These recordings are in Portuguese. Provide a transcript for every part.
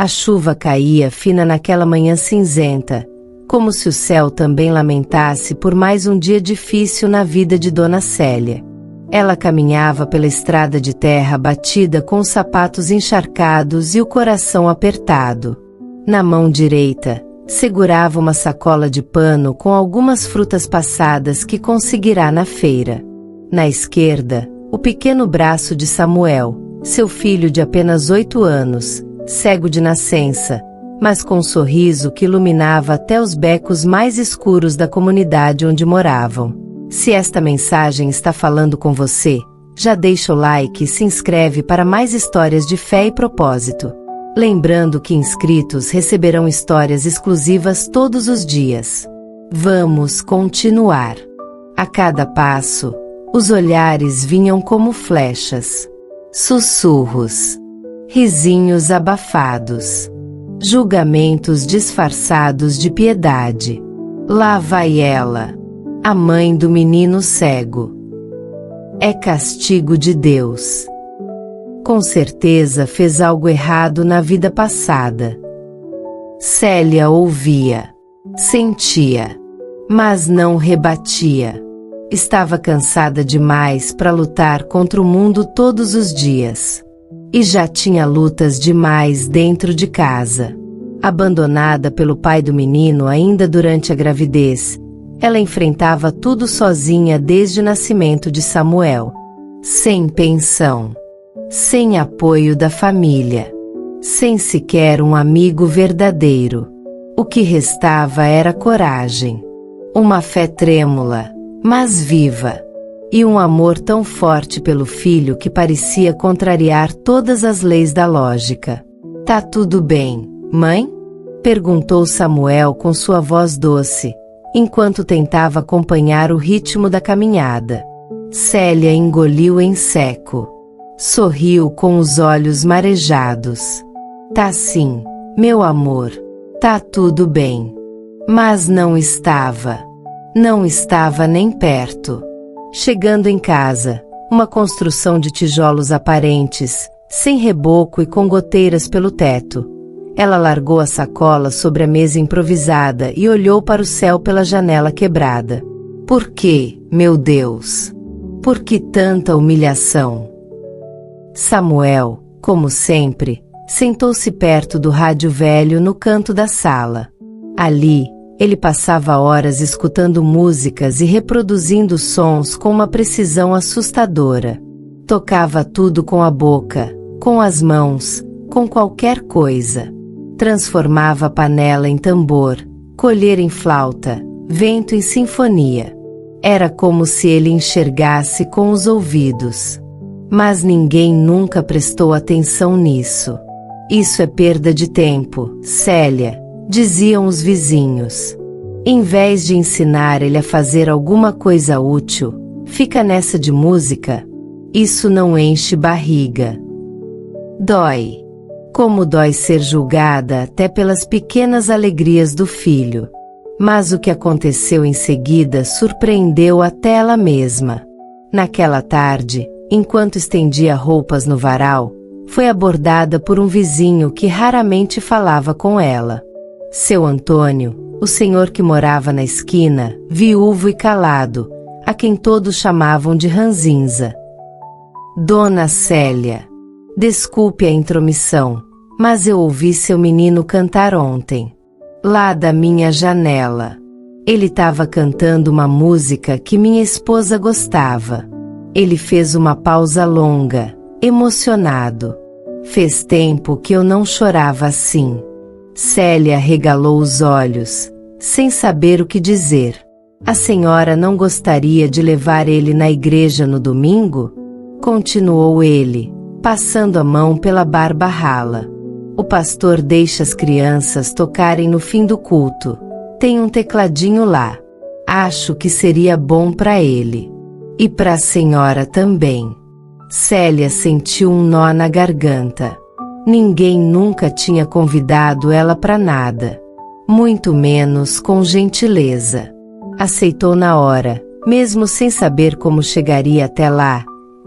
A chuva caía fina naquela manhã cinzenta, como se o céu também lamentasse por mais um dia difícil na vida de Dona Célia. Ela caminhava pela estrada de terra batida com os sapatos encharcados e o coração apertado. Na mão direita, segurava uma sacola de pano com algumas frutas passadas que conseguirá na feira. Na esquerda, o pequeno braço de Samuel, seu filho de apenas 8 anos, cego de nascença, mas com um sorriso que iluminava até os becos mais escuros da comunidade onde moravam. Se esta mensagem está falando com você, já deixa o like e se inscreve para mais histórias de fé e propósito. Lembrando que inscritos receberão histórias exclusivas todos os dias. Vamos continuar. A cada passo, os olhares vinham como flechas. Sussurros. Risinhos abafados. Julgamentos disfarçados de piedade. Lá vai ela, a mãe do menino cego. É castigo de Deus. Com certeza fez algo errado na vida passada. Célia ouvia, sentia, mas não rebatia. Estava cansada demais para lutar contra o mundo todos os dias. E já tinha lutas demais dentro de casa. Abandonada pelo pai do menino ainda durante a gravidez, ela enfrentava tudo sozinha desde o nascimento de Samuel. Sem pensão, sem apoio da família, sem sequer um amigo verdadeiro. O que restava era coragem, uma fé trêmula, mas viva. E um amor tão forte pelo filho que parecia contrariar todas as leis da lógica. Tá tudo bem, mãe? Perguntou Samuel com sua voz doce, enquanto tentava acompanhar o ritmo da caminhada. Célia engoliu em seco. Sorriu com os olhos marejados. Tá sim, meu amor. Tá tudo bem. Mas não estava. Não estava nem perto. Chegando em casa, uma construção de tijolos aparentes, sem reboco e com goteiras pelo teto. Ela largou a sacola sobre a mesa improvisada e olhou para o céu pela janela quebrada. Por que, meu Deus? Por que tanta humilhação? Samuel, como sempre, sentou-se perto do rádio velho no canto da sala. Ali, ele passava horas escutando músicas e reproduzindo sons com uma precisão assustadora. Tocava tudo com a boca, com as mãos, com qualquer coisa. Transformava a panela em tambor, colher em flauta, vento em sinfonia. Era como se ele enxergasse com os ouvidos. Mas ninguém nunca prestou atenção nisso. Isso é perda de tempo, Célia, diziam os vizinhos. Em vez de ensinar ele a fazer alguma coisa útil, fica nessa de música. Isso não enche barriga. Dói. Como dói ser julgada até pelas pequenas alegrias do filho. Mas o que aconteceu em seguida surpreendeu até ela mesma. Naquela tarde, enquanto estendia roupas no varal, foi abordada por um vizinho que raramente falava com ela. Seu Antônio, o senhor que morava na esquina, viúvo e calado, a quem todos chamavam de Ranzinza. Dona Célia, desculpe a intromissão, mas eu ouvi seu menino cantar ontem. Lá da minha janela. Ele estava cantando uma música que minha esposa gostava. Ele fez uma pausa longa, emocionado. Fez tempo que eu não chorava assim. Célia regalou os olhos, sem saber o que dizer. A senhora não gostaria de levar ele na igreja no domingo? Continuou ele, passando a mão pela barba rala. O pastor deixa as crianças tocarem no fim do culto. Tem um tecladinho lá. Acho que seria bom para ele. E para a senhora também. Célia sentiu um nó na garganta. Ninguém nunca tinha convidado ela para nada. Muito menos com gentileza. Aceitou na hora, mesmo sem saber como chegaria até lá.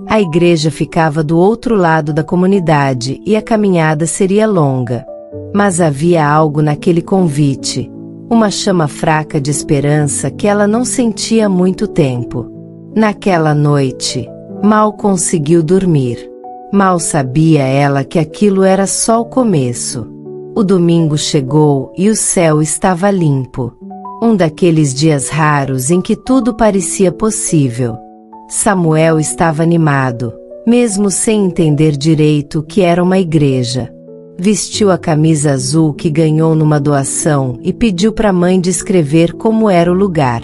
A igreja ficava do outro lado da comunidade e a caminhada seria longa. Mas havia algo naquele convite, uma chama fraca de esperança que ela não sentia há muito tempo. Naquela noite, mal conseguiu dormir. Mal sabia ela que aquilo era só o começo. O domingo chegou e o céu estava limpo. Um daqueles dias raros em que tudo parecia possível. Samuel estava animado, mesmo sem entender direito o que era uma igreja. Vestiu a camisa azul que ganhou numa doação e pediu para a mãe descrever como era o lugar.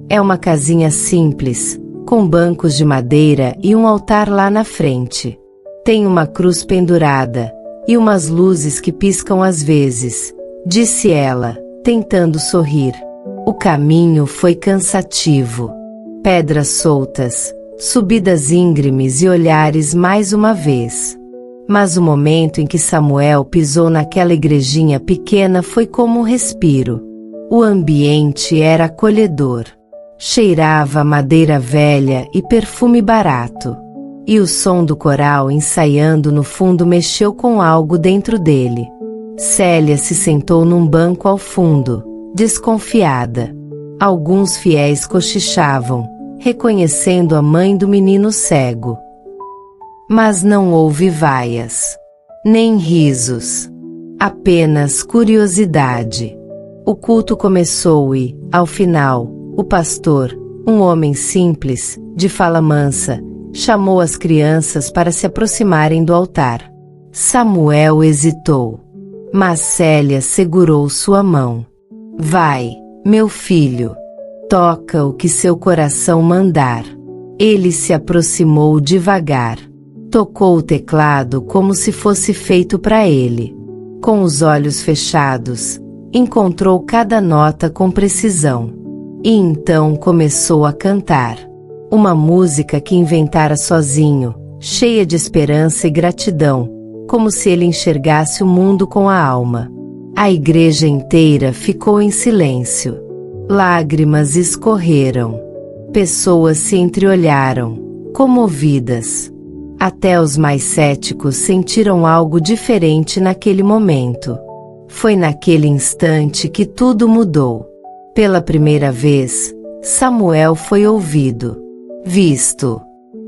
É uma casinha simples, com bancos de madeira e um altar lá na frente. Tem uma cruz pendurada e umas luzes que piscam às vezes, disse ela, tentando sorrir. O caminho foi cansativo. Pedras soltas, subidas íngremes e olhares mais uma vez. Mas o momento em que Samuel pisou naquela igrejinha pequena foi como um respiro. O ambiente era acolhedor. Cheirava a madeira velha e perfume barato. E o som do coral ensaiando no fundo mexeu com algo dentro dele. Célia se sentou num banco ao fundo, desconfiada. Alguns fiéis cochichavam, reconhecendo a mãe do menino cego. Mas não houve vaias, nem risos, apenas curiosidade. O culto começou e, ao final, o pastor, um homem simples, de fala mansa, chamou as crianças para se aproximarem do altar. Samuel hesitou, mas Célia segurou sua mão. Vai, meu filho, toca o que seu coração mandar. Ele se aproximou devagar. Tocou o teclado como se fosse feito para ele. Com os olhos fechados, encontrou cada nota com precisão. E então começou a cantar. Uma música que inventara sozinho, cheia de esperança e gratidão, como se ele enxergasse o mundo com a alma. A igreja inteira ficou em silêncio. Lágrimas escorreram. Pessoas se entreolharam, comovidas. Até os mais céticos sentiram algo diferente naquele momento. Foi naquele instante que tudo mudou. Pela primeira vez, Samuel foi ouvido, visto,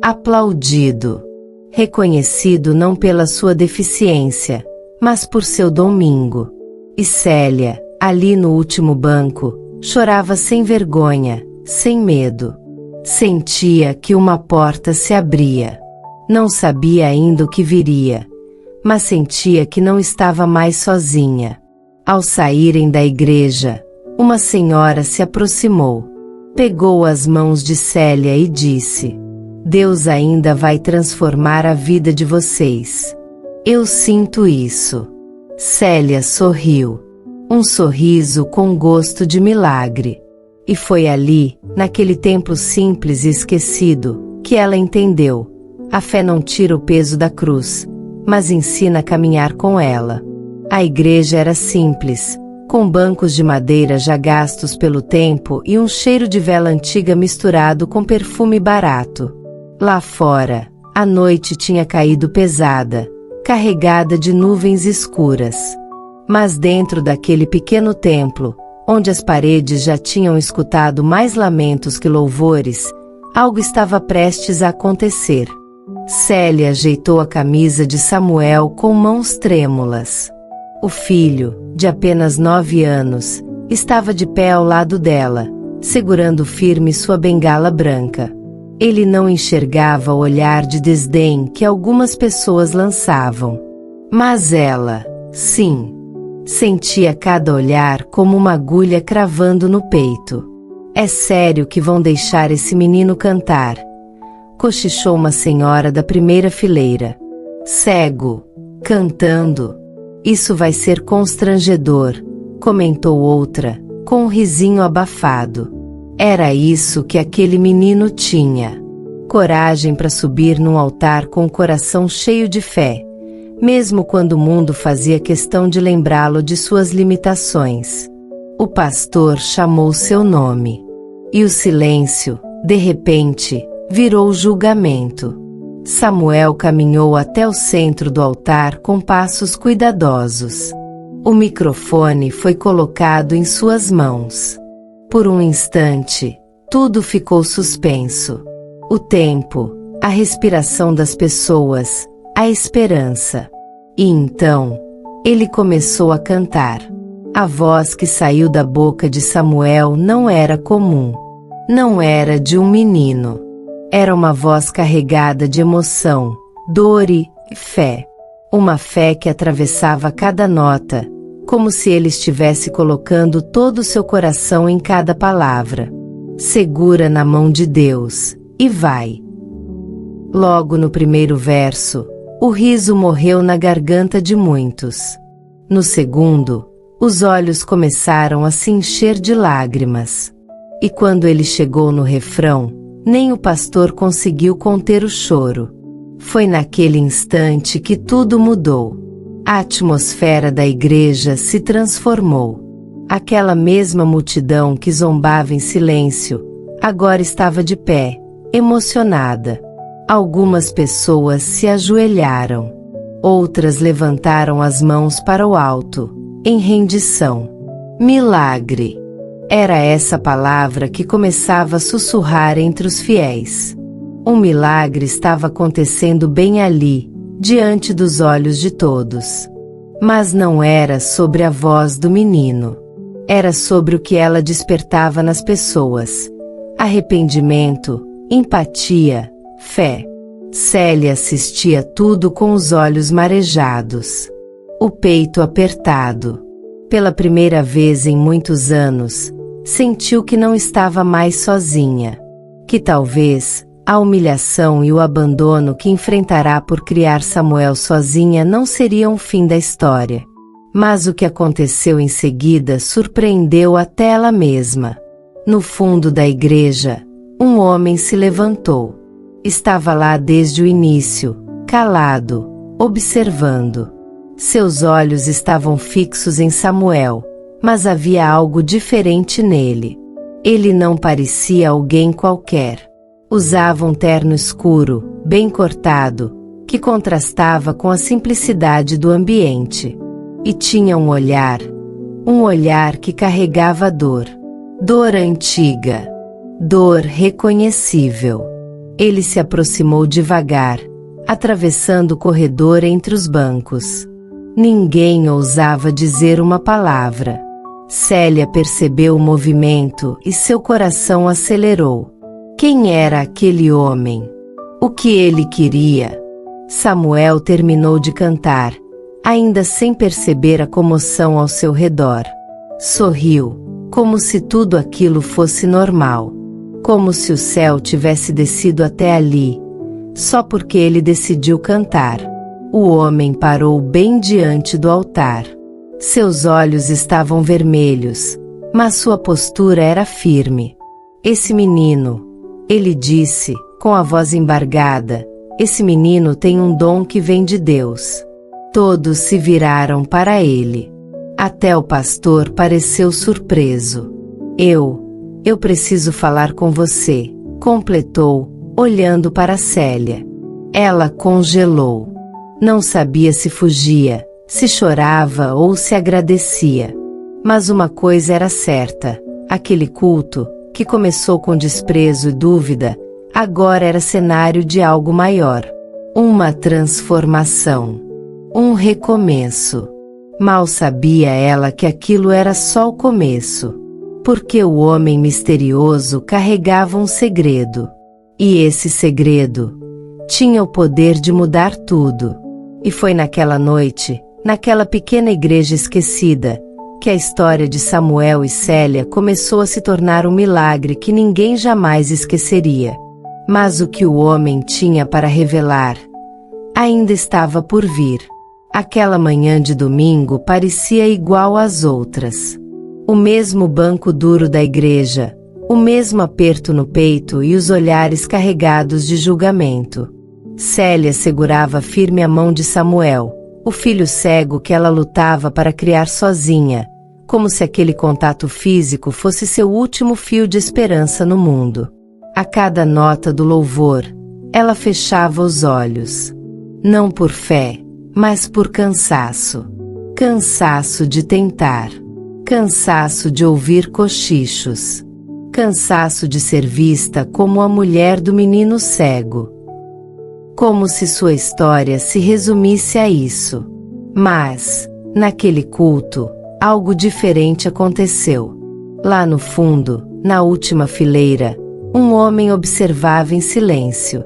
aplaudido, reconhecido não pela sua deficiência, mas por seu domingo. E Célia, ali no último banco, chorava sem vergonha, sem medo. Sentia que uma porta se abria. Não sabia ainda o que viria, mas sentia que não estava mais sozinha. Ao saírem da igreja, uma senhora se aproximou, pegou as mãos de Célia e disse: Deus ainda vai transformar a vida de vocês. Eu sinto isso. Célia sorriu, um sorriso com gosto de milagre. E foi ali, naquele templo simples e esquecido, que ela entendeu. A fé não tira o peso da cruz, mas ensina a caminhar com ela. A igreja era simples, com bancos de madeira já gastos pelo tempo e um cheiro de vela antiga misturado com perfume barato. Lá fora, a noite tinha caído pesada, carregada de nuvens escuras. Mas dentro daquele pequeno templo, onde as paredes já tinham escutado mais lamentos que louvores, algo estava prestes a acontecer. Célia ajeitou a camisa de Samuel com mãos trêmulas. O filho, de apenas 9 anos, estava de pé ao lado dela, segurando firme sua bengala branca. Ele não enxergava o olhar de desdém que algumas pessoas lançavam. Mas ela, sim, sentia cada olhar como uma agulha cravando no peito. É sério que vão deixar esse menino cantar? Cochichou uma senhora da primeira fileira. Cego, cantando. Isso vai ser constrangedor, comentou outra, com um risinho abafado. Era isso que aquele menino tinha. Coragem para subir num altar com o coração cheio de fé, mesmo quando o mundo fazia questão de lembrá-lo de suas limitações. O pastor chamou seu nome. E o silêncio, de repente, virou julgamento. Samuel caminhou até o centro do altar com passos cuidadosos. O microfone foi colocado em suas mãos. Por um instante, tudo ficou suspenso. O tempo, a respiração das pessoas, a esperança. E então, ele começou a cantar. A voz que saiu da boca de Samuel não era comum. Não era de um menino. Era uma voz carregada de emoção, dor e fé. Uma fé que atravessava cada nota, como se ele estivesse colocando todo o seu coração em cada palavra. Segura na mão de Deus, e vai. Logo no primeiro verso, o riso morreu na garganta de muitos. No segundo, os olhos começaram a se encher de lágrimas. E quando ele chegou no refrão, nem o pastor conseguiu conter o choro. Foi naquele instante que tudo mudou. A atmosfera da igreja se transformou. Aquela mesma multidão que zombava em silêncio, agora estava de pé, emocionada. Algumas pessoas se ajoelharam. Outras levantaram as mãos para o alto, em rendição. Milagre! Era essa palavra que começava a sussurrar entre os fiéis. Um milagre estava acontecendo bem ali, diante dos olhos de todos. Mas não era sobre a voz do menino. Era sobre o que ela despertava nas pessoas. Arrependimento, empatia, fé. Célia assistia tudo com os olhos marejados. O peito apertado. Pela primeira vez em muitos anos, sentiu que não estava mais sozinha. Que talvez a humilhação e o abandono que enfrentará por criar Samuel sozinha não seriam o fim da história. Mas o que aconteceu em seguida surpreendeu até ela mesma. No fundo da igreja, um homem se levantou. Estava lá desde o início, calado, observando. Seus olhos estavam fixos em Samuel, mas havia algo diferente nele. Ele não parecia alguém qualquer. Usava um terno escuro, bem cortado, que contrastava com a simplicidade do ambiente. E tinha um olhar que carregava dor. Dor antiga. Dor reconhecível. Ele se aproximou devagar, atravessando o corredor entre os bancos. Ninguém ousava dizer uma palavra. Célia percebeu o movimento e seu coração acelerou. Quem era aquele homem? O que ele queria? Samuel terminou de cantar, ainda sem perceber a comoção ao seu redor. Sorriu, como se tudo aquilo fosse normal. Como se o céu tivesse descido até ali, só porque ele decidiu cantar. O homem parou bem diante do altar. Seus olhos estavam vermelhos, mas sua postura era firme. Esse menino, ele disse, com a voz embargada, esse menino tem um dom que vem de Deus. Todos se viraram para ele. Até o pastor pareceu surpreso. Eu preciso falar com você, completou, olhando para Célia. Ela congelou. Não sabia se fugia, se chorava ou se agradecia. Mas uma coisa era certa, aquele culto, que começou com desprezo e dúvida, agora era cenário de algo maior. Uma transformação. Um recomeço. Mal sabia ela que aquilo era só o começo. Porque o homem misterioso carregava um segredo. E esse segredo tinha o poder de mudar tudo. E foi naquela noite, naquela pequena igreja esquecida, que a história de Samuel e Célia começou a se tornar um milagre que ninguém jamais esqueceria. Mas o que o homem tinha para revelar ainda estava por vir. Aquela manhã de domingo parecia igual às outras. O mesmo banco duro da igreja, o mesmo aperto no peito e os olhares carregados de julgamento. Célia segurava firme a mão de Samuel, o filho cego que ela lutava para criar sozinha, como se aquele contato físico fosse seu último fio de esperança no mundo. A cada nota do louvor, ela fechava os olhos. Não por fé, mas por cansaço. cansaço de tentar, cansaço de ouvir cochichos, cansaço de ser vista como a mulher do menino cego. Como se sua história se resumisse a isso. Mas, naquele culto, algo diferente aconteceu. Lá no fundo, na última fileira, um homem observava em silêncio.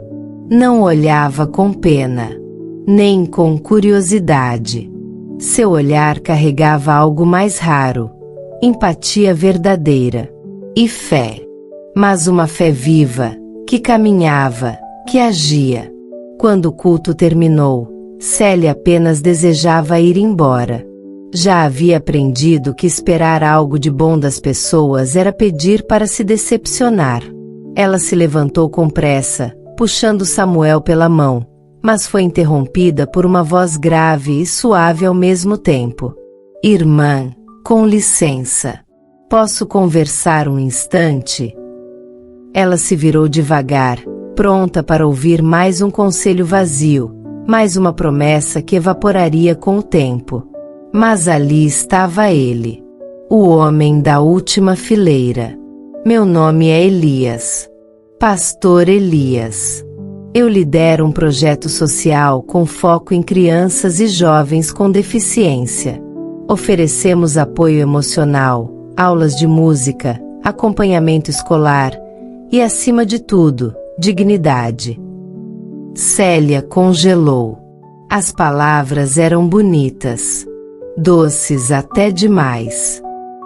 Não olhava com pena, nem com curiosidade. Seu olhar carregava algo mais raro, empatia verdadeira e fé. Mas uma fé viva, que caminhava, que agia. Quando o culto terminou, Célia apenas desejava ir embora. Já havia aprendido que esperar algo de bom das pessoas era pedir para se decepcionar. Ela se levantou com pressa, puxando Samuel pela mão, mas foi interrompida por uma voz grave e suave ao mesmo tempo. Irmã, com licença. Posso conversar um instante? Ela se virou devagar, pronta para ouvir mais um conselho vazio, mais uma promessa que evaporaria com o tempo. Mas ali estava ele, o homem da última fileira. Meu nome é Elias. Pastor Elias. Eu lidero um projeto social com foco em crianças e jovens com deficiência. Oferecemos apoio emocional, aulas de música, acompanhamento escolar e, acima de tudo, dignidade. Célia congelou. As palavras eram bonitas, doces até demais.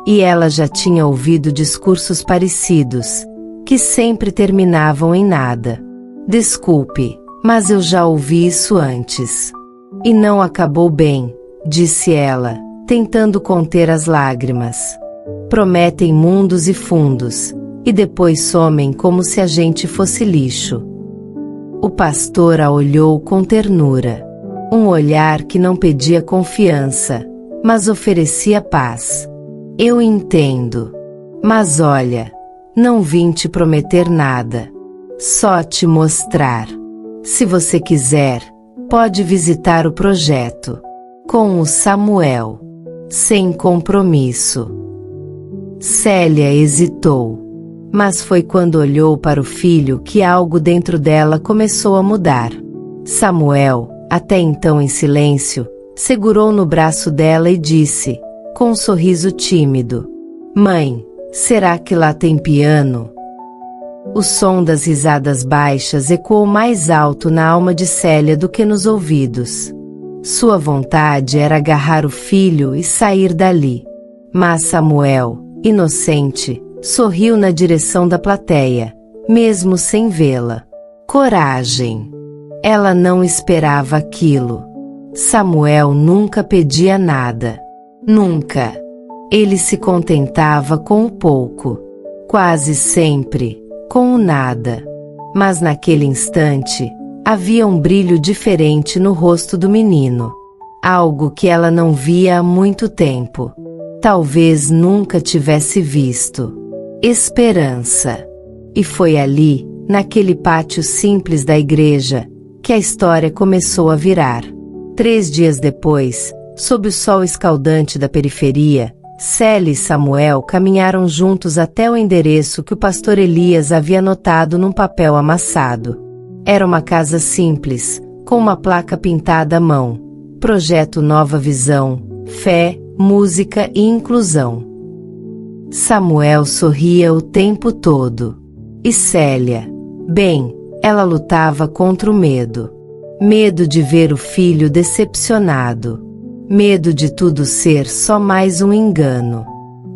E ela já tinha ouvido discursos parecidos, que sempre terminavam em nada. Desculpe, mas eu já ouvi isso antes. E não acabou bem, disse ela, tentando conter as lágrimas. Prometem mundos e fundos, e depois somem como se a gente fosse lixo. O pastor a olhou com ternura. Um olhar que não pedia confiança, mas oferecia paz. Eu entendo. Mas olha, não vim te prometer nada. Só te mostrar. Se você quiser, pode visitar o projeto. Com o Samuel. Sem compromisso. Célia hesitou. Mas foi quando olhou para o filho que algo dentro dela começou a mudar. Samuel, até então em silêncio, segurou no braço dela e disse, com um sorriso tímido: Mãe, será que lá tem piano? O som das risadas baixas ecoou mais alto na alma de Célia do que nos ouvidos. Sua vontade era agarrar o filho e sair dali. Mas Samuel, inocente, sorriu na direção da plateia, mesmo sem vê-la. Coragem! Ela não esperava aquilo. Samuel nunca pedia nada. Nunca. Ele se contentava com o pouco. Quase sempre, com o nada. Mas naquele instante, havia um brilho diferente no rosto do menino. Algo que ela não via há muito tempo. Talvez nunca tivesse visto. Esperança. E foi ali, naquele pátio simples da igreja, que a história começou a virar. 3 dias depois, sob o sol escaldante da periferia, Célia e Samuel caminharam juntos até o endereço que o pastor Elias havia anotado num papel amassado. Era uma casa simples, com uma placa pintada à mão. Projeto Nova Visão, Fé, Música e Inclusão. Samuel sorria o tempo todo. E Célia? Bem, ela lutava contra o medo. Medo de ver o filho decepcionado. Medo de tudo ser só mais um engano.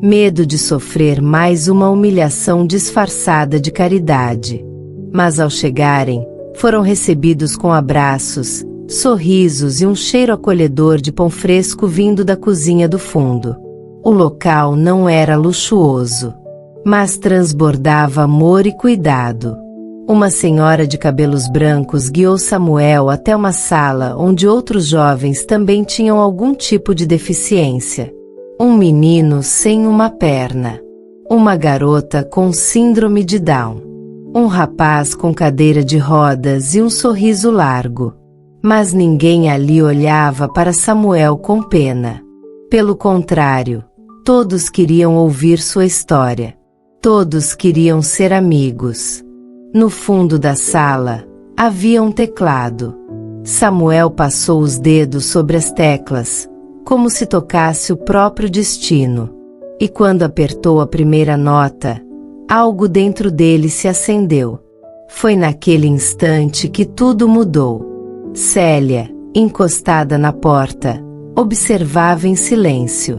Medo de sofrer mais uma humilhação disfarçada de caridade. Mas ao chegarem, foram recebidos com abraços, sorrisos e um cheiro acolhedor de pão fresco vindo da cozinha do fundo. O local não era luxuoso, mas transbordava amor e cuidado. Uma senhora de cabelos brancos guiou Samuel até uma sala onde outros jovens também tinham algum tipo de deficiência. Um menino sem uma perna. Uma garota com síndrome de Down. Um rapaz com cadeira de rodas e um sorriso largo. Mas ninguém ali olhava para Samuel com pena. Pelo contrário, todos queriam ouvir sua história. Todos queriam ser amigos. No fundo da sala, havia um teclado. Samuel passou os dedos sobre as teclas, como se tocasse o próprio destino. E quando apertou a primeira nota, algo dentro dele se acendeu. Foi naquele instante que tudo mudou. Célia, encostada na porta, observava em silêncio.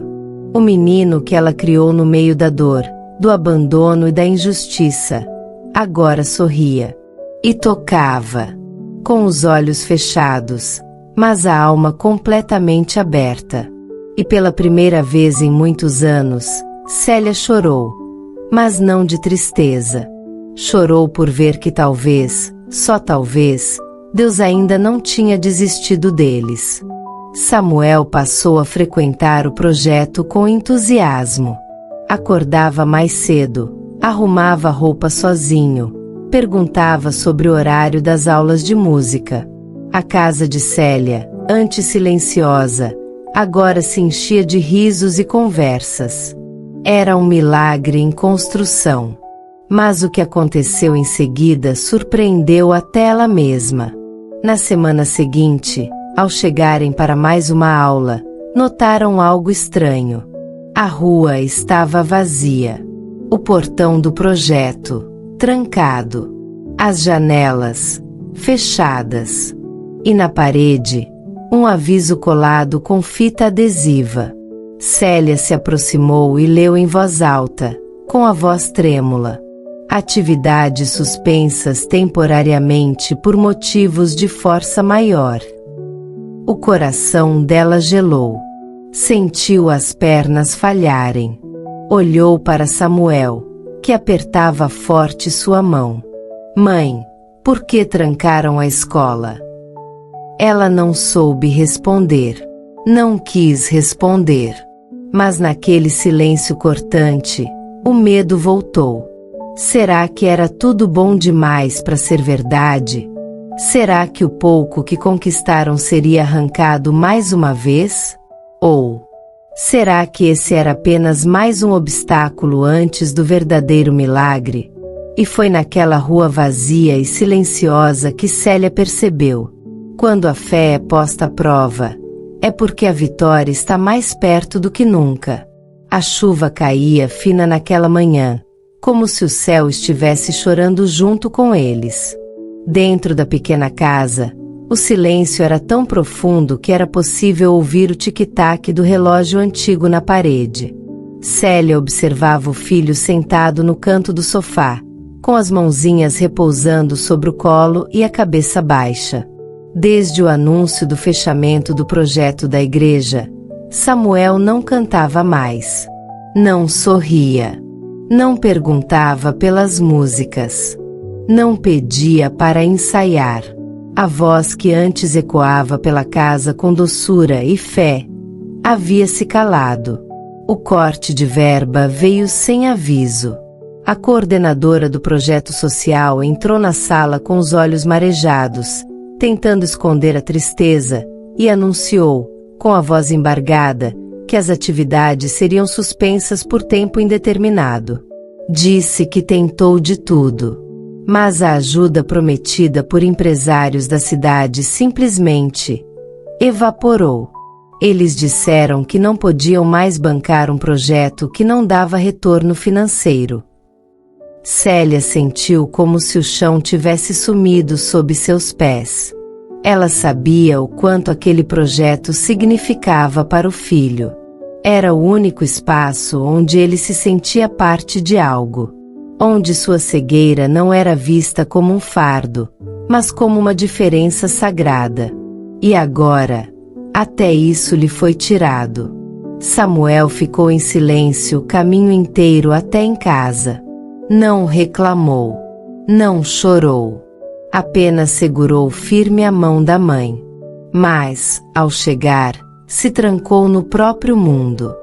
O menino que ela criou no meio da dor, do abandono e da injustiça, agora sorria. E tocava, com os olhos fechados, mas a alma completamente aberta. E pela primeira vez em muitos anos, Célia chorou, mas não de tristeza. Chorou por ver que talvez, só talvez, Deus ainda não tinha desistido deles. Samuel passou a frequentar o projeto com entusiasmo. Acordava mais cedo, arrumava roupa sozinho, perguntava sobre o horário das aulas de música. A casa de Célia, antes silenciosa, agora se enchia de risos e conversas. Era um milagre em construção. Mas o que aconteceu em seguida surpreendeu até ela mesma. Na semana seguinte, ao chegarem para mais uma aula, notaram algo estranho. A rua estava vazia. O portão do projeto, trancado. As janelas, fechadas. E na parede, um aviso colado com fita adesiva. Célia se aproximou e leu em voz alta, com a voz trêmula. Atividades suspensas temporariamente por motivos de força maior. O coração dela gelou. Sentiu as pernas falharem. Olhou para Samuel, que apertava forte sua mão. Mãe, por que trancaram a escola? Ela não soube responder. Não quis responder. Mas naquele silêncio cortante, o medo voltou. Será que era tudo bom demais para ser verdade? Será que o pouco que conquistaram seria arrancado mais uma vez? Ou será que esse era apenas mais um obstáculo antes do verdadeiro milagre? E foi naquela rua vazia e silenciosa que Célia percebeu. Quando a fé é posta à prova, é porque a vitória está mais perto do que nunca. A chuva caía fina naquela manhã, como se o céu estivesse chorando junto com eles. Dentro da pequena casa, o silêncio era tão profundo que era possível ouvir o tic-tac do relógio antigo na parede. Célia observava o filho sentado no canto do sofá, com as mãozinhas repousando sobre o colo e a cabeça baixa. Desde o anúncio do fechamento do projeto da igreja, Samuel não cantava mais. Não sorria. Não perguntava pelas músicas. Não pedia para ensaiar. A voz que antes ecoava pela casa com doçura e fé, havia se calado. O corte de verba veio sem aviso. A coordenadora do projeto social entrou na sala com os olhos marejados, tentando esconder a tristeza, e anunciou, com a voz embargada, que as atividades seriam suspensas por tempo indeterminado. Disse que tentou de tudo, mas a ajuda prometida por empresários da cidade simplesmente evaporou. Eles disseram que não podiam mais bancar um projeto que não dava retorno financeiro. Célia sentiu como se o chão tivesse sumido sob seus pés. Ela sabia o quanto aquele projeto significava para o filho. Era o único espaço onde ele se sentia parte de algo. Onde sua cegueira não era vista como um fardo, mas como uma diferença sagrada. E agora, até isso lhe foi tirado. Samuel ficou em silêncio o caminho inteiro até em casa. Não reclamou. Não chorou. Apenas segurou firme a mão da mãe. Mas, ao chegar, se trancou no próprio mundo.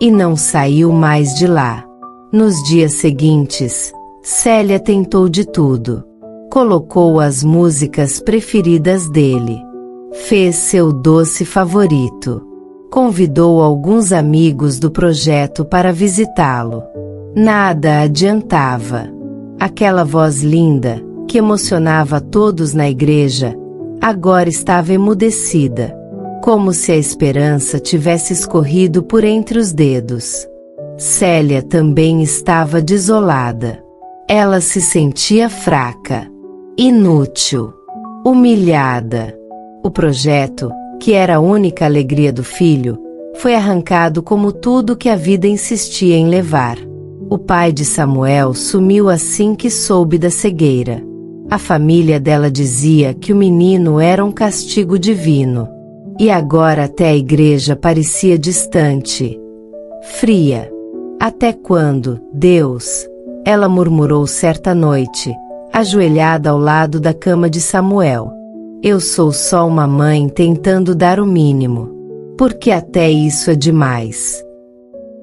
E não saiu mais de lá. Nos dias seguintes, Célia tentou de tudo. Colocou as músicas preferidas dele. Fez seu doce favorito. Convidou alguns amigos do projeto para visitá-lo. Nada adiantava. Aquela voz linda, que emocionava todos na igreja, agora estava emudecida, como se a esperança tivesse escorrido por entre os dedos. Célia também estava desolada. Ela se sentia fraca, inútil, humilhada. O projeto, que era a única alegria do filho, foi arrancado como tudo que a vida insistia em levar. O pai de Samuel sumiu assim que soube da cegueira. A família dela dizia que o menino era um castigo divino. E agora até a igreja parecia distante, fria. Até quando, Deus? Ela murmurou certa noite, ajoelhada ao lado da cama de Samuel. Eu sou só uma mãe tentando dar o mínimo. Porque até isso é demais.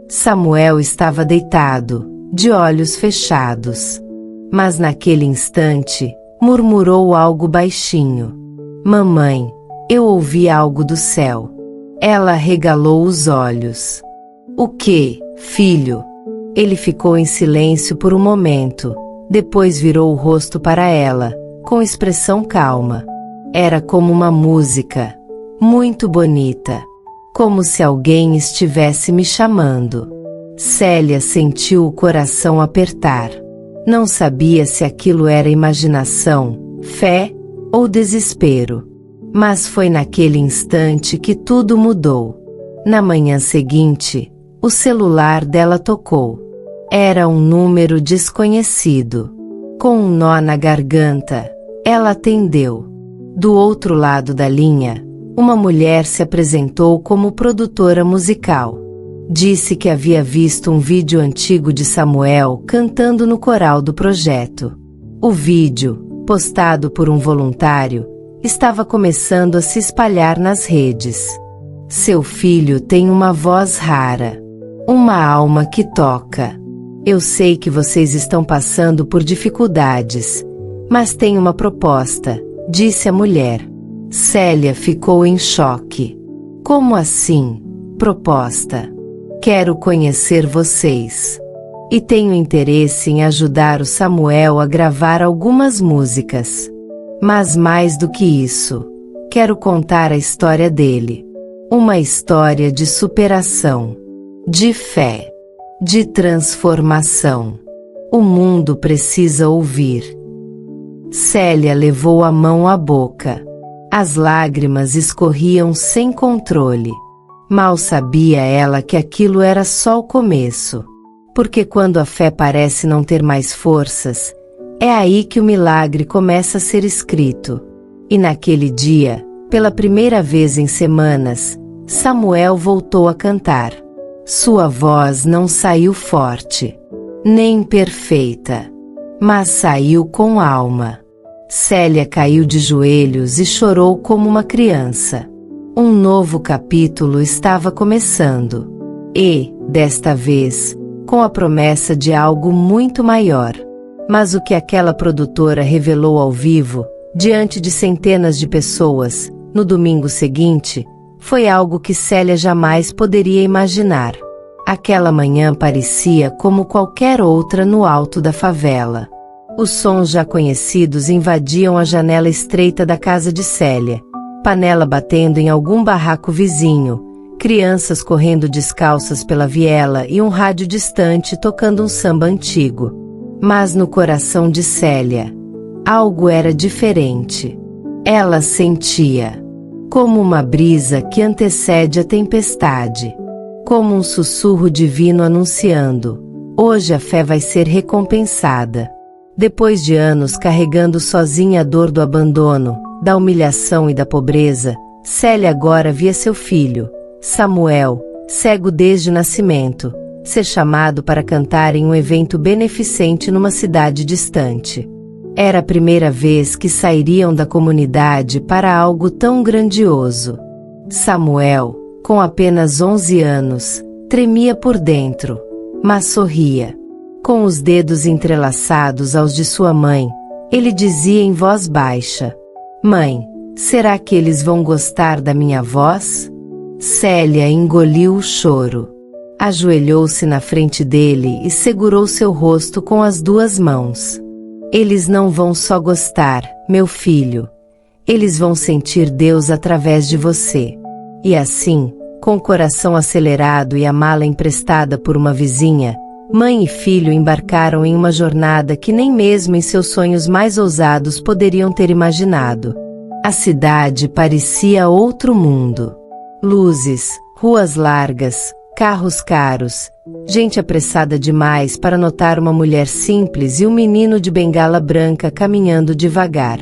Samuel estava deitado, de olhos fechados. Mas naquele instante, murmurou algo baixinho. Mamãe, eu ouvi algo do céu. Ela regalou os olhos. O quê, filho? Ele ficou em silêncio por um momento, depois virou o rosto para ela, com expressão calma. Era como uma música, muito bonita, como se alguém estivesse me chamando. Célia sentiu o coração apertar. Não sabia se aquilo era imaginação, fé ou desespero. Mas foi naquele instante que tudo mudou. Na manhã seguinte, o celular dela tocou. Era um número desconhecido. Com um nó na garganta, ela atendeu. Do outro lado da linha, uma mulher se apresentou como produtora musical. Disse que havia visto um vídeo antigo de Samuel cantando no coral do projeto. O vídeo, postado por um voluntário, estava começando a se espalhar nas redes. Seu filho tem uma voz rara, uma alma que toca. Eu sei que vocês estão passando por dificuldades, mas tem uma proposta, disse a mulher. Célia ficou em choque. Como assim, proposta? Quero conhecer vocês. E tenho interesse em ajudar o Samuel a gravar algumas músicas. Mas mais do que isso, quero contar a história dele. Uma história de superação, de fé, de transformação. O mundo precisa ouvir. Célia levou a mão à boca. As lágrimas escorriam sem controle. Mal sabia ela que aquilo era só o começo. Porque quando a fé parece não ter mais forças, é aí que o milagre começa a ser escrito. E naquele dia, pela primeira vez em semanas, Samuel voltou a cantar. Sua voz não saiu forte, nem perfeita, mas saiu com alma. Célia caiu de joelhos e chorou como uma criança. Um novo capítulo estava começando. E, desta vez, com a promessa de algo muito maior. Mas o que aquela produtora revelou ao vivo, diante de centenas de pessoas, no domingo seguinte, foi algo que Célia jamais poderia imaginar. Aquela manhã parecia como qualquer outra no alto da favela. Os sons já conhecidos invadiam a janela estreita da casa de Célia. Panela batendo em algum barraco vizinho, crianças correndo descalças pela viela e um rádio distante tocando um samba antigo. Mas no coração de Célia, algo era diferente. Ela sentia, como uma brisa que antecede a tempestade, como um sussurro divino anunciando: hoje a fé vai ser recompensada. Depois de anos carregando sozinha a dor do abandono, da humilhação e da pobreza, Célia agora via seu filho, Samuel, cego desde o nascimento, ser chamado para cantar em um evento beneficente numa cidade distante. Era a primeira vez que sairiam da comunidade para algo tão grandioso. Samuel, com apenas 11 anos, tremia por dentro, mas sorria. Com os dedos entrelaçados aos de sua mãe, ele dizia em voz baixa: Mãe, será que eles vão gostar da minha voz? Célia engoliu o choro. Ajoelhou-se na frente dele e segurou seu rosto com as duas mãos. Eles não vão só gostar, meu filho. Eles vão sentir Deus através de você. E assim, com o coração acelerado e a mala emprestada por uma vizinha, mãe e filho embarcaram em uma jornada que nem mesmo em seus sonhos mais ousados poderiam ter imaginado. A cidade parecia outro mundo. Luzes, ruas largas, carros caros, gente apressada demais para notar uma mulher simples e um menino de bengala branca caminhando devagar.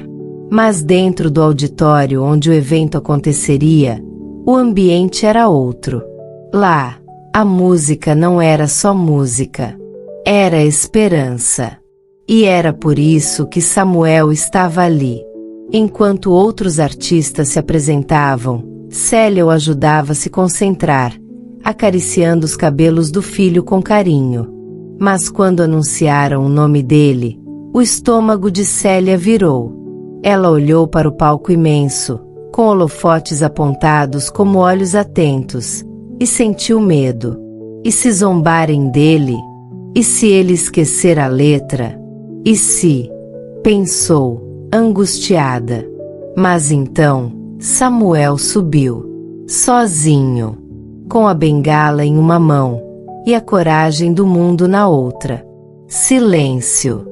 Mas dentro do auditório onde o evento aconteceria, o ambiente era outro. Lá, a música não era só música. Era esperança. E era por isso que Samuel estava ali. Enquanto outros artistas se apresentavam, Célia o ajudava a se concentrar, acariciando os cabelos do filho com carinho. Mas quando anunciaram o nome dele, o estômago de Célia virou. Ela olhou para o palco imenso, com holofotes apontados como olhos atentos, e sentiu medo. E se zombarem dele? E se ele esquecer a letra? E se? Pensou, angustiada. Mas então, Samuel subiu, sozinho, com a bengala em uma mão, e a coragem do mundo na outra. Silêncio.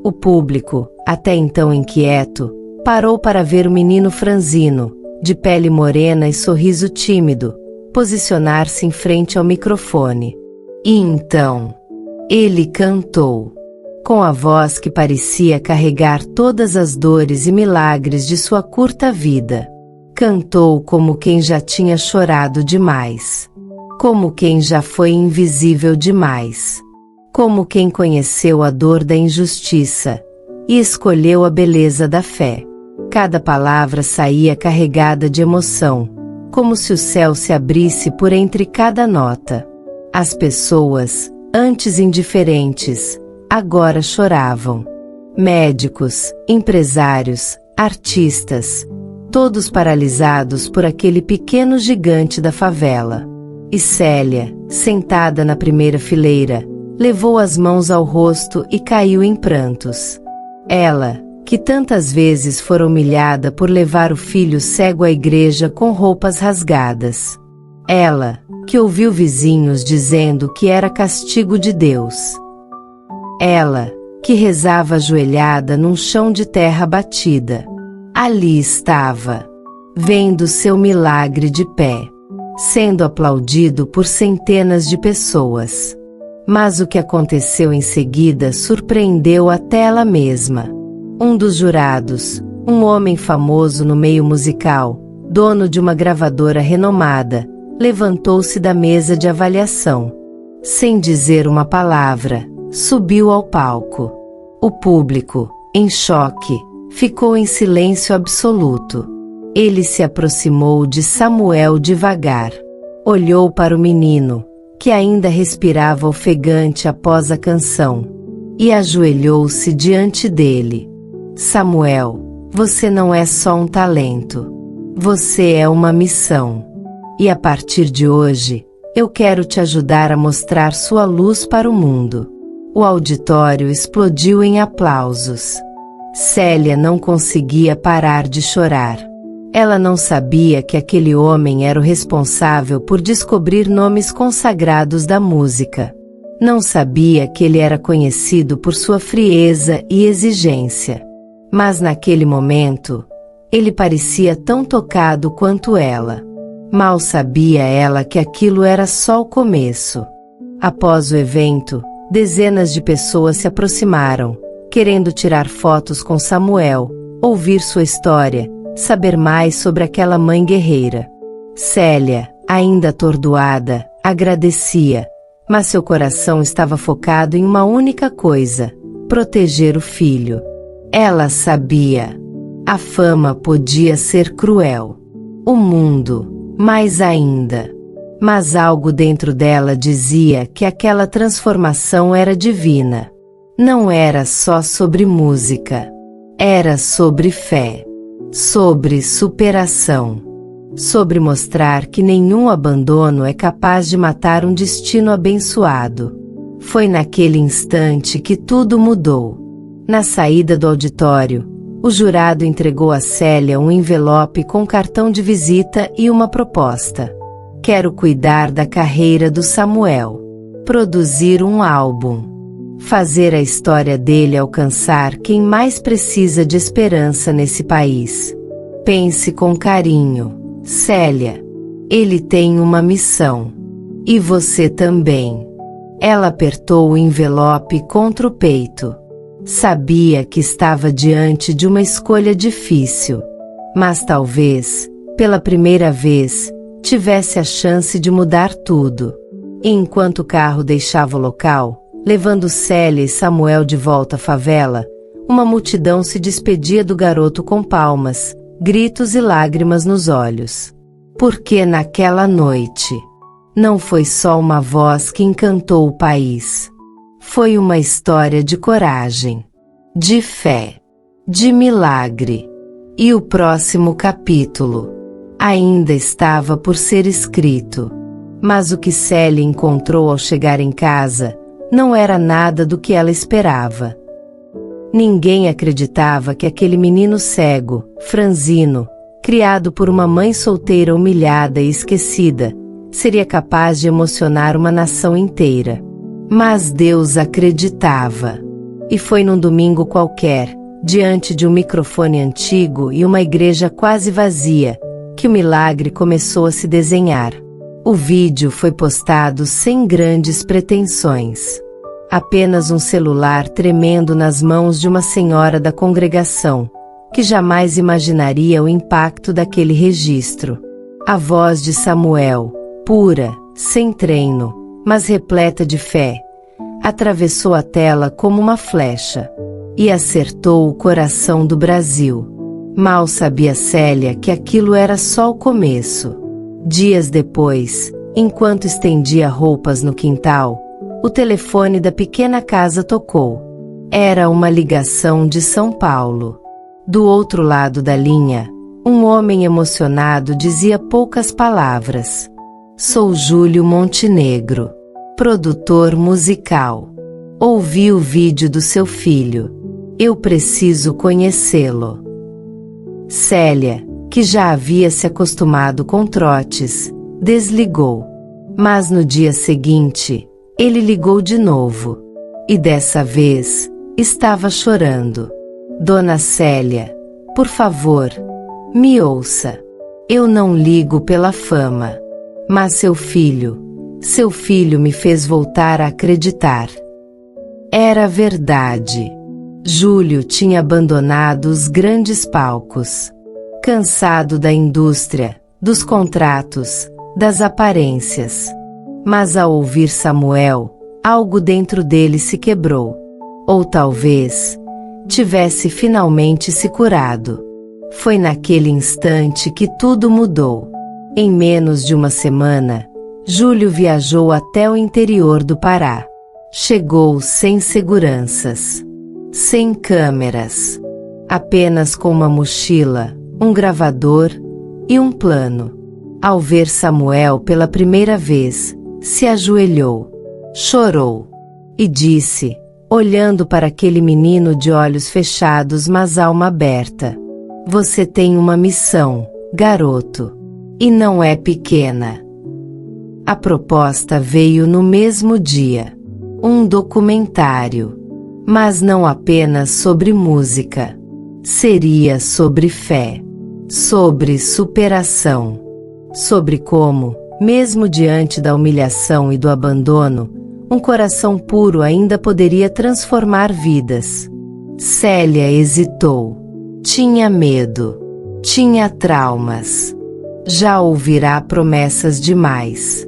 O público, até então inquieto, parou para ver o menino franzino, de pele morena e sorriso tímido, posicionar-se em frente ao microfone. E então, ele cantou, com a voz que parecia carregar todas as dores e milagres de sua curta vida. Cantou como quem já tinha chorado demais. Como quem já foi invisível demais. Como quem conheceu a dor da injustiça e escolheu a beleza da fé. Cada palavra saía carregada de emoção, como se o céu se abrisse por entre cada nota. As pessoas, antes indiferentes, agora choravam. Médicos, empresários, artistas, todos paralisados por aquele pequeno gigante da favela. E Célia, sentada na primeira fileira, levou as mãos ao rosto e caiu em prantos. Ela, que tantas vezes fora humilhada por levar o filho cego à igreja com roupas rasgadas. Ela, que ouviu vizinhos dizendo que era castigo de Deus. Ela, que rezava ajoelhada num chão de terra batida. Ali estava, vendo seu milagre de pé, sendo aplaudido por centenas de pessoas. Mas o que aconteceu em seguida surpreendeu até ela mesma. Um dos jurados, um homem famoso no meio musical, dono de uma gravadora renomada, levantou-se da mesa de avaliação. Sem dizer uma palavra, subiu ao palco. O público, em choque, ficou em silêncio absoluto. Ele se aproximou de Samuel devagar. Olhou para o menino, que ainda respirava ofegante após a canção, e ajoelhou-se diante dele. Samuel, você não é só um talento. Você é uma missão. E a partir de hoje, eu quero te ajudar a mostrar sua luz para o mundo. O auditório explodiu em aplausos. Célia não conseguia parar de chorar. Ela não sabia que aquele homem era o responsável por descobrir nomes consagrados da música. Não sabia que ele era conhecido por sua frieza e exigência. Mas naquele momento, ele parecia tão tocado quanto ela. Mal sabia ela que aquilo era só o começo. Após o evento, dezenas de pessoas se aproximaram, querendo tirar fotos com Samuel, ouvir sua história, saber mais sobre aquela mãe guerreira. Célia, ainda atordoada, agradecia, mas seu coração estava focado em uma única coisa: proteger o filho. Ela sabia. A fama podia ser cruel. O mundo, mais ainda. Mas algo dentro dela dizia que aquela transformação era divina. Não era só sobre música. Era sobre fé. Sobre superação. sobre mostrar que nenhum abandono é capaz de matar um destino abençoado. Foi naquele instante que tudo mudou. Na saída do auditório, o jurado entregou a Célia um envelope com cartão de visita e uma proposta. Quero cuidar da carreira do Samuel, produzir um álbum, fazer a história dele alcançar quem mais precisa de esperança nesse país. Pense com carinho, Célia. Ele tem uma missão. E você também. Ela apertou o envelope contra o peito. Sabia que estava diante de uma escolha difícil, mas talvez, pela primeira vez, tivesse a chance de mudar tudo. E enquanto o carro deixava o local, levando Célia e Samuel de volta à favela, uma multidão se despedia do garoto com palmas, gritos e lágrimas nos olhos. Porque naquela noite, não foi só uma voz que encantou o país. Foi uma história de coragem, de fé, de milagre. E o próximo capítulo ainda estava por ser escrito. Mas o que Célia encontrou ao chegar em casa não era nada do que ela esperava. Ninguém acreditava que aquele menino cego, franzino, criado por uma mãe solteira humilhada e esquecida, seria capaz de emocionar uma nação inteira. Mas Deus acreditava. E foi num domingo qualquer, diante de um microfone antigo e uma igreja quase vazia, que o milagre começou a se desenhar. O vídeo foi postado sem grandes pretensões. Apenas um celular tremendo nas mãos de uma senhora da congregação, que jamais imaginaria o impacto daquele registro. A voz de Samuel, pura, sem treino, mas repleta de fé, atravessou a tela como uma flecha e acertou o coração do Brasil. Mal sabia Célia que aquilo era só o começo. Dias depois, enquanto estendia roupas no quintal, o telefone da pequena casa tocou. Era uma ligação de São Paulo. Do outro lado da linha, um homem emocionado dizia poucas palavras. Sou Júlio Montenegro, produtor musical. Ouvi o vídeo do seu filho. Eu preciso conhecê-lo. Célia, que já havia se acostumado com trotes, desligou. Mas no dia seguinte, ele ligou de novo. E dessa vez, estava chorando. Dona Célia, por favor, me ouça. Eu não ligo pela fama. Mas seu filho me fez voltar a acreditar. Era verdade. Júlio tinha abandonado os grandes palcos. Cansado da indústria, dos contratos, das aparências. Mas ao ouvir Samuel, algo dentro dele se quebrou. Ou talvez tivesse finalmente se curado. Foi naquele instante que tudo mudou. Em menos de uma semana, Júlio viajou até o interior do Pará. Chegou sem seguranças, sem câmeras, apenas com uma mochila, um gravador e um plano. Ao ver Samuel pela primeira vez, se ajoelhou, chorou e disse, olhando para aquele menino de olhos fechados mas alma aberta: você tem uma missão, garoto. E não é pequena. A proposta veio no mesmo dia. Um documentário. Mas não apenas sobre música. Seria sobre fé. Sobre superação. Sobre como, mesmo diante da humilhação e do abandono, um coração puro ainda poderia transformar vidas. Célia hesitou. Tinha medo. Tinha traumas. Já ouvirá promessas demais.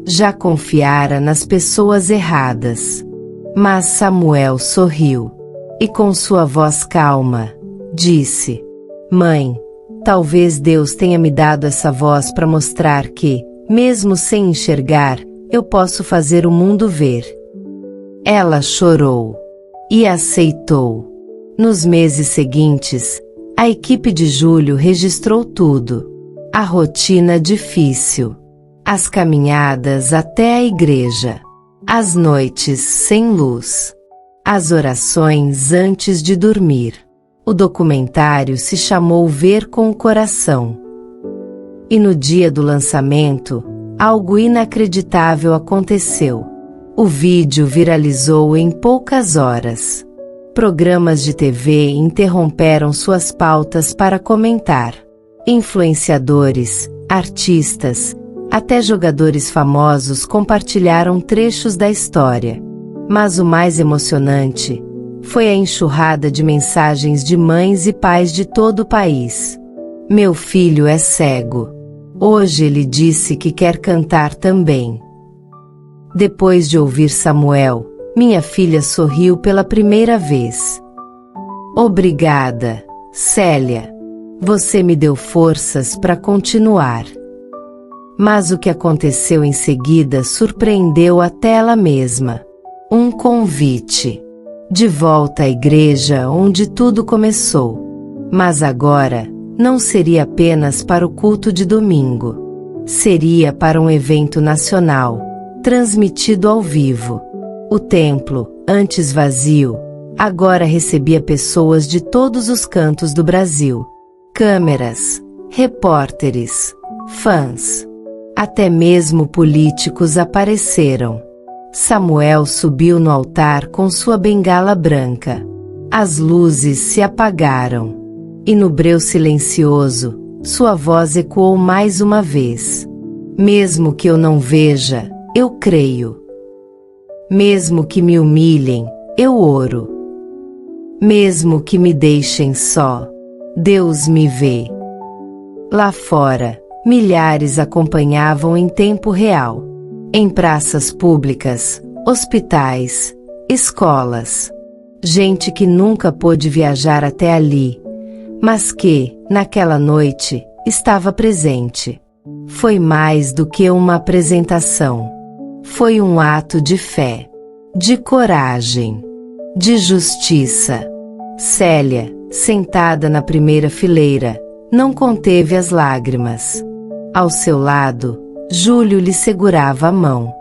Já confiara nas pessoas erradas. Mas Samuel sorriu. E com sua voz calma, disse: Mãe, talvez Deus tenha me dado essa voz para mostrar que, mesmo sem enxergar, eu posso fazer o mundo ver. Ela chorou. E aceitou. Nos meses seguintes, a equipe de Júlio registrou tudo. A rotina difícil. As caminhadas até a igreja. As noites sem luz. As orações antes de dormir. O documentário se chamou Ver com o Coração. E no dia do lançamento, algo inacreditável aconteceu. O vídeo viralizou em poucas horas. Programas de TV interromperam suas pautas para comentar. Influenciadores, artistas, até jogadores famosos compartilharam trechos da história. Mas o mais emocionante foi a enxurrada de mensagens de mães e pais de todo o país. Meu filho é cego. Hoje ele disse que quer cantar também. Depois de ouvir Samuel, minha filha sorriu pela primeira vez. Obrigada, Célia. Você me deu forças para continuar. Mas o que aconteceu em seguida surpreendeu até ela mesma. Um convite. De volta à igreja onde tudo começou. Mas agora, não seria apenas para o culto de domingo. Seria para um evento nacional, transmitido ao vivo. O templo, antes vazio, agora recebia pessoas de todos os cantos do Brasil. Câmeras, repórteres, fãs. Até mesmo políticos apareceram. Samuel subiu no altar com sua bengala branca. As luzes se apagaram. E no breu silencioso, sua voz ecoou mais uma vez. Mesmo que eu não veja, eu creio. Mesmo que me humilhem, eu oro. Mesmo que me deixem só, Deus me vê. Lá fora, milhares acompanhavam em tempo real. Em praças públicas, hospitais, escolas. Gente que nunca pôde viajar até ali, mas que, naquela noite, estava presente. Foi mais do que uma apresentação. Foi um ato de fé, de coragem, de justiça. Célia, sentada na primeira fileira, não conteve as lágrimas. Ao seu lado, Júlio lhe segurava a mão.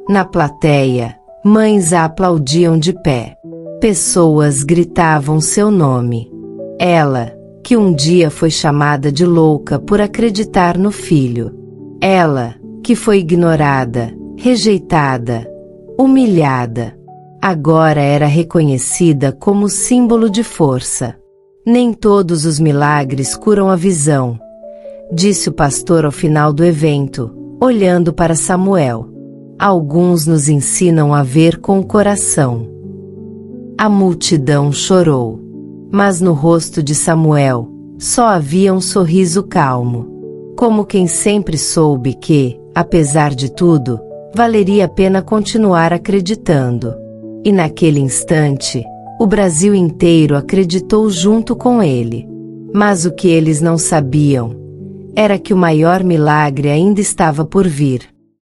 Na plateia, mães a aplaudiam de pé. Pessoas gritavam seu nome. Ela, que um dia foi chamada de louca por acreditar no filho. Ela, que foi ignorada, rejeitada, humilhada. Agora era reconhecida como símbolo de força. Nem todos os milagres curam a visão, disse o pastor ao final do evento, olhando para Samuel. Alguns nos ensinam a ver com o coração. A multidão chorou. Mas no rosto de Samuel, só havia um sorriso calmo. Como quem sempre soube que, apesar de tudo, valeria a pena continuar acreditando. E naquele instante, o Brasil inteiro acreditou junto com ele. Mas o que eles não sabiam era que o maior milagre ainda estava por vir.